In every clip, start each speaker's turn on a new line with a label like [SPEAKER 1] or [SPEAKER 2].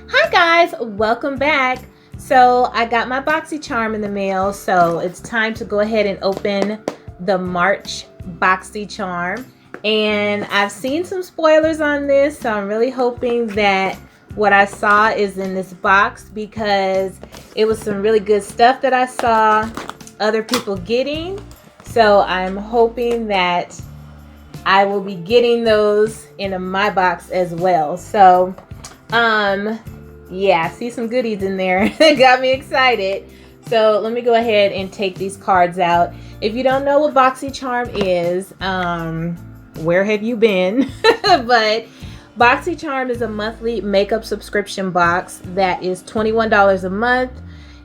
[SPEAKER 1] Hi guys, welcome back. So I got my Boxycharm in the mail, so it's time to go ahead and open the March Boxycharm. And I've seen some spoilers on this, so I'm really hoping that what I saw is in this box, because it was some really good stuff that I saw other people getting. So I'm hoping that I will be getting those in my box as well. So yeah, I see some goodies in there that got me excited. So let me go ahead and take these cards out. If you don't know what Boxycharm is, where have you been? But Boxycharm is a monthly makeup subscription box that is $21 a month.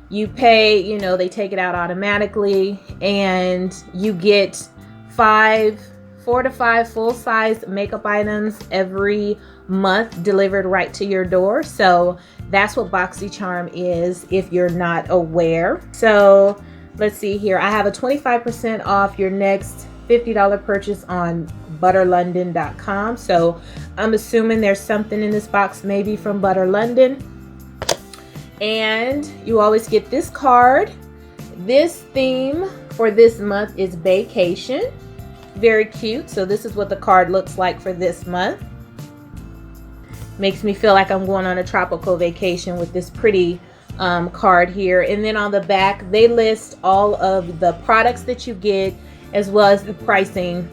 [SPEAKER 1] You pay, they take it out automatically, and you get 4 to 5 full-size makeup items every month delivered right to your door. So that's what Boxycharm is, if you're not aware. So let's see here. I have a 25% off your next $50 purchase on butterlondon.com. So I'm assuming there's something in this box maybe from Butter London. And you always get this card. This theme for this month is vacation. Very cute. So this is what the card looks like for this month. Makes me feel like I'm going on a tropical vacation with this pretty card here. And then on the back, they list all of the products that you get, as well as the pricing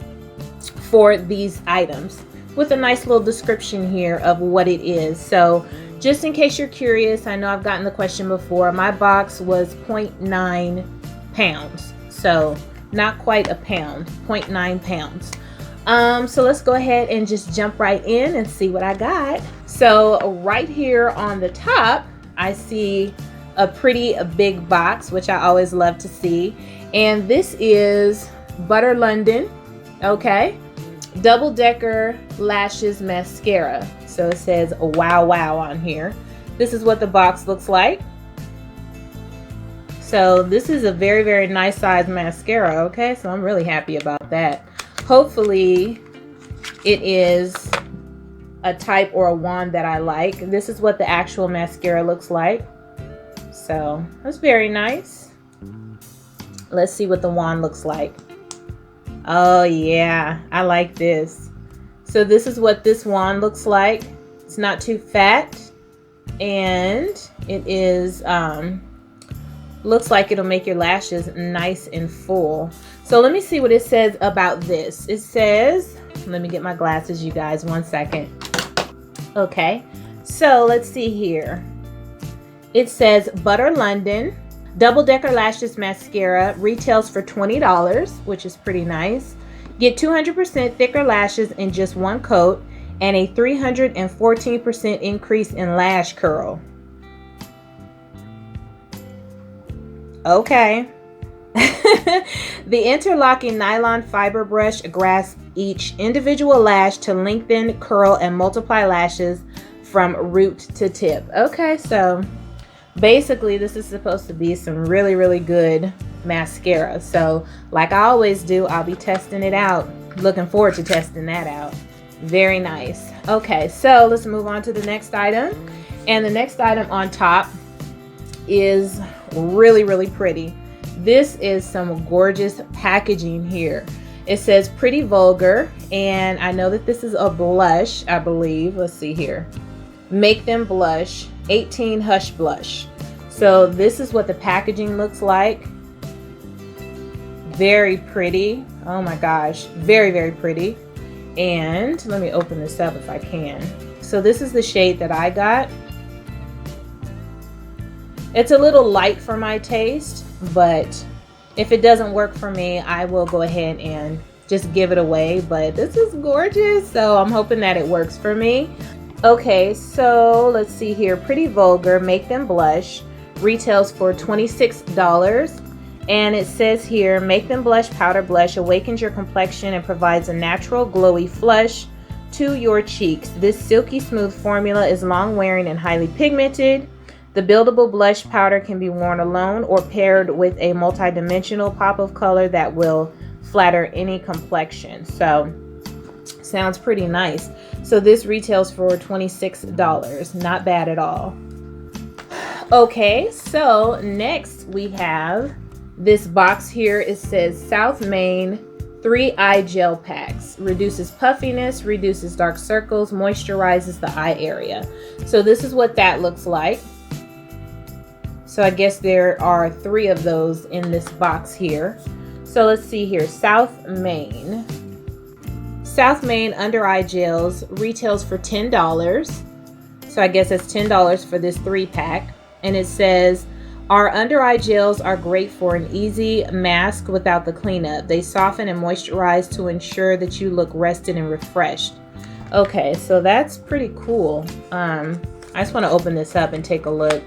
[SPEAKER 1] for these items, with a nice little description here of what it is. So just in case you're curious, I know I've gotten the question before, my box was 0.9 pounds. So not quite a pound, 0.9 pounds. So let's go ahead and just jump right in and see what I got. So right here on the top, I see a pretty big box, which I always love to see. And this is Butter London, okay? Double Decker Lashes Mascara. So it says wow wow on here. This is what the box looks like. So this is a very, very nice size mascara, okay? So I'm really happy about that. Hopefully it is a type or a wand that I like. This is what the actual mascara looks like. So that's very nice. Let's see what the wand looks like. Oh yeah, I like this. So this is what this wand looks like. It's not too fat, and it is looks like it'll make your lashes nice and full. So let me see what it says about this. It says, let me get my glasses, you guys, 1 second. Okay, so let's see here. It says Butter London Double Decker Lashes Mascara retails for $20, which is pretty nice. Get 200% thicker lashes in just one coat and a 314% increase in lash curl. Okay. The interlocking nylon fiber brush grasps each individual lash to lengthen, curl, and multiply lashes from root to tip. Okay, so basically this is supposed to be some really, really good mascara. So like I always do, I'll be testing it out. Looking forward to testing that out. Very nice. Okay, so let's move on to the next item. And the next item on top is really, really pretty. This is some gorgeous packaging here. It says Pretty Vulgar, and I know that this is a blush, I believe. Let's see here. Make Them Blush 18 Hush Blush. So this is what the packaging looks like. Very pretty. Oh my gosh, very, very pretty. And let me open this up if I can. So this is the shade that I got. It's a little light for my taste, but if it doesn't work for me, I will go ahead and just give it away. But this is gorgeous, so I'm hoping that it works for me. Okay, so let's see here. Pretty Vulgar Make Them Blush retails for $26. And it says here, Make Them Blush Powder Blush awakens your complexion and provides a natural glowy flush to your cheeks. This silky smooth formula is long wearing and highly pigmented. The buildable blush powder can be worn alone or paired with a multi-dimensional pop of color that will flatter any complexion. So Sounds pretty nice. So this retails for $26. Not bad at all. Okay, so next we have this box here. It says South Main 3 eye gel packs. Reduces puffiness, reduces dark circles, moisturizes the eye area. So this is what that looks like. So I guess there are 3 of those in this box here. So let's see here. South Main under eye gels retails for $10. So I guess it's $10 for this 3-pack. And it says, our under eye gels are great for an easy mask without the cleanup. They soften and moisturize to ensure that you look rested and refreshed. Okay, so that's pretty cool. I just want to open this up and take a look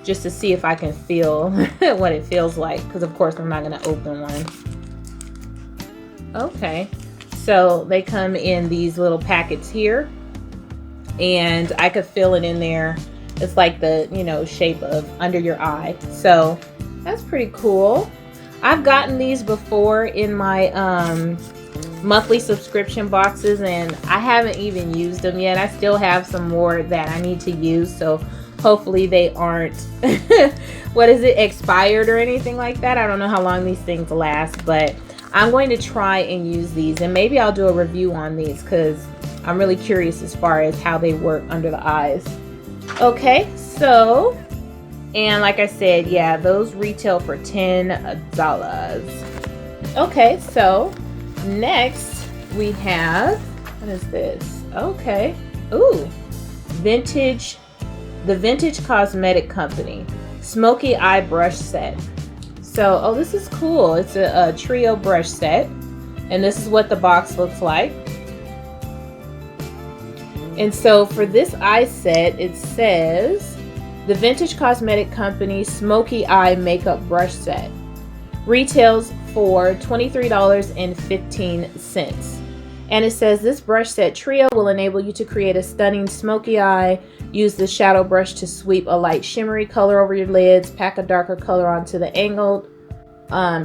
[SPEAKER 1] just to see if I can feel what it feels like, because of course I'm not going to open one. Okay, so they come in these little packets here, and I could feel it in there. It's like the, you know, shape of under your eye. So that's pretty cool. I've gotten these before in my monthly subscription boxes, and I haven't even used them yet. I still have some more that I need to use, so hopefully they aren't what is it, expired or anything like that. I don't know how long these things last, but I'm going to try and use these, and maybe I'll do a review on these because I'm really curious as far as how they work under the eyes. Okay, so, and like I said, yeah, those retail for $10. Okay, so next we have, what is this? Okay, ooh, the Vintage Cosmetic Company Smoky Eye Brush Set. So, oh, this is cool. It's a trio brush set, and this is what the box looks like. And so for this eye set, it says the Vintage Cosmetic Company Smoky Eye Makeup Brush Set retails for $23.15. And it says this brush set trio will enable you to create a stunning smoky eye. Use the shadow brush to sweep a light shimmery color over your lids. Pack a darker color onto the angled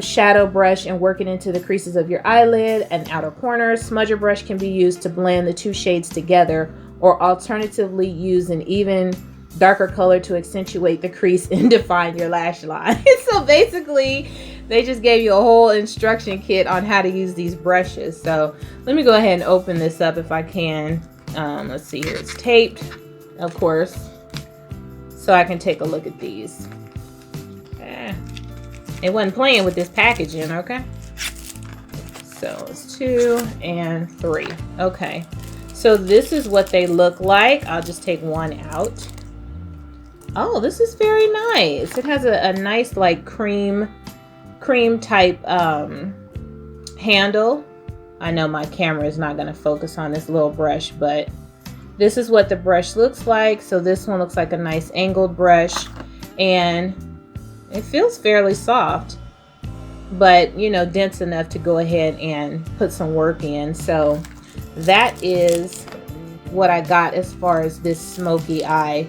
[SPEAKER 1] shadow brush and work it into the creases of your eyelid and outer corners. Smudger brush can be used to blend the 2 shades together, or alternatively use an even darker color to accentuate the crease and define your lash line. So basically, they just gave you a whole instruction kit on how to use these brushes. So let me go ahead and open this up if I can. Let's see here. It's taped, of course, so I can take a look at these. It wasn't playing with this packaging, okay? So it's 2 and 3. Okay. So this is what they look like. I'll just take one out. Oh, this is very nice. It has a nice like cream type handle. I know my camera is not going to focus on this little brush, but this is what the brush looks like. So this one looks like a nice angled brush, and it feels fairly soft, but you know, dense enough to go ahead and put some work in. So that is what I got as far as this smoky eye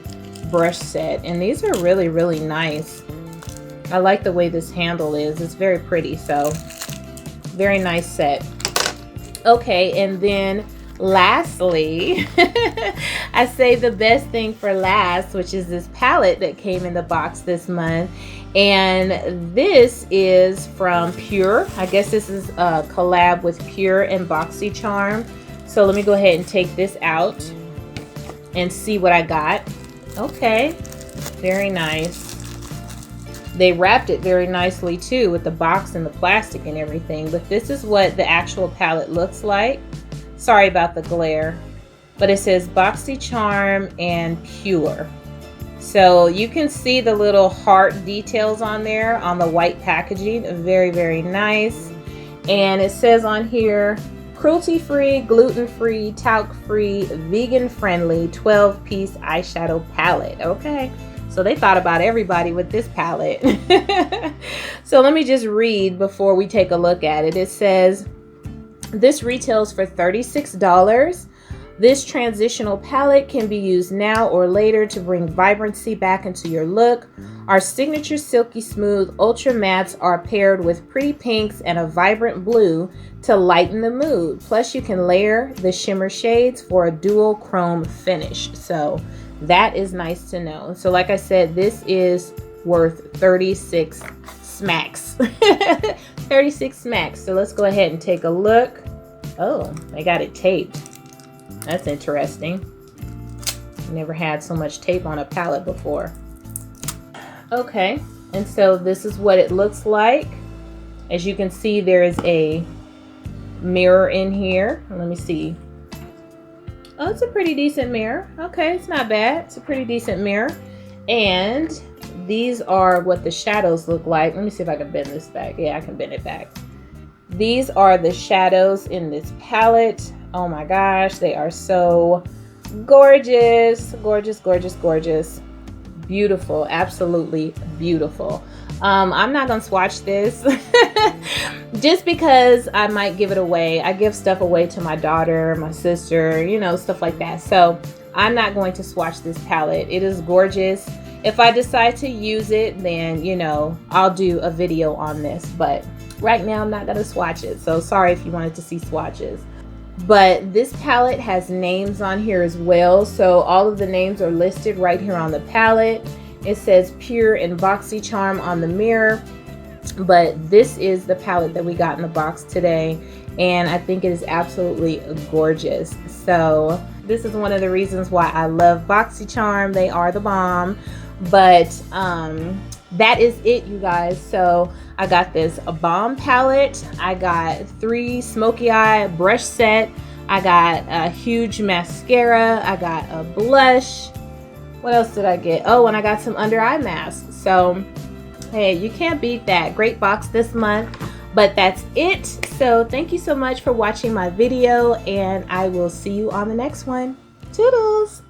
[SPEAKER 1] brush set, and these are really, really nice. I like the way this handle is. It's very pretty. So very nice set. Okay, and then lastly, I saved the best thing for last, which is this palette that came in the box this month. And this is from Pure. I guess this is a collab with Pure and Boxycharm. So let me go ahead and take this out and see what I got. Okay, very nice. They wrapped it very nicely too with the box and the plastic and everything. But this is what the actual palette looks like. Sorry about the glare. But it says Boxycharm and Pure. So you can see the little heart details on there on the white packaging. Very, very nice. And it says on here, cruelty-free, gluten-free, talc-free, vegan-friendly 12-piece eyeshadow palette. Okay, so they thought about everybody with this palette. So let me just read before we take a look at it. It says, this retails for $36. This transitional palette can be used now or later to bring vibrancy back into your look. Our signature silky smooth ultra mattes are paired with pretty pinks and a vibrant blue to lighten the mood. Plus you can layer the shimmer shades for a dual chrome finish. So that is nice to know. So like I said, this is worth 36 smacks. 36 smacks. So let's go ahead and take a look. Oh, they got it taped. That's interesting. Never had so much tape on a palette before. Okay, and so this is what it looks like. As you can see, there is a mirror in here. Let me see. Oh, it's a pretty decent mirror. Okay, it's not bad. It's a pretty decent mirror. And these are what the shadows look like. Let me see if I can bend this back. Yeah, I can bend it back. These are the shadows in this palette. Oh my gosh, they are so gorgeous. Gorgeous, gorgeous, gorgeous. Beautiful, absolutely beautiful. I'm not gonna swatch this just because I might give it away. I give stuff away to my daughter, my sister, you know, stuff like that. So I'm not going to swatch this palette. It is gorgeous. If I decide to use it, then, you know, I'll do a video on this. But right now I'm not gonna swatch it. So sorry if you wanted to see swatches. But this palette has names on here as well. So all of the names are listed right here on the palette. It says Pure and Boxycharm on the mirror. But this is the palette that we got in the box today. And I think it is absolutely gorgeous. So this is one of the reasons why I love Boxycharm. They are the bomb. But that is it, you guys. So I got this bomb palette. I got 3 smoky eye brush set. I got a huge mascara. I got a blush. What else did I get? Oh, and I got some under eye masks. So hey, you can't beat that. Great box this month. But that's it. So thank you so much for watching my video, and I will see you on the next one. Toodles!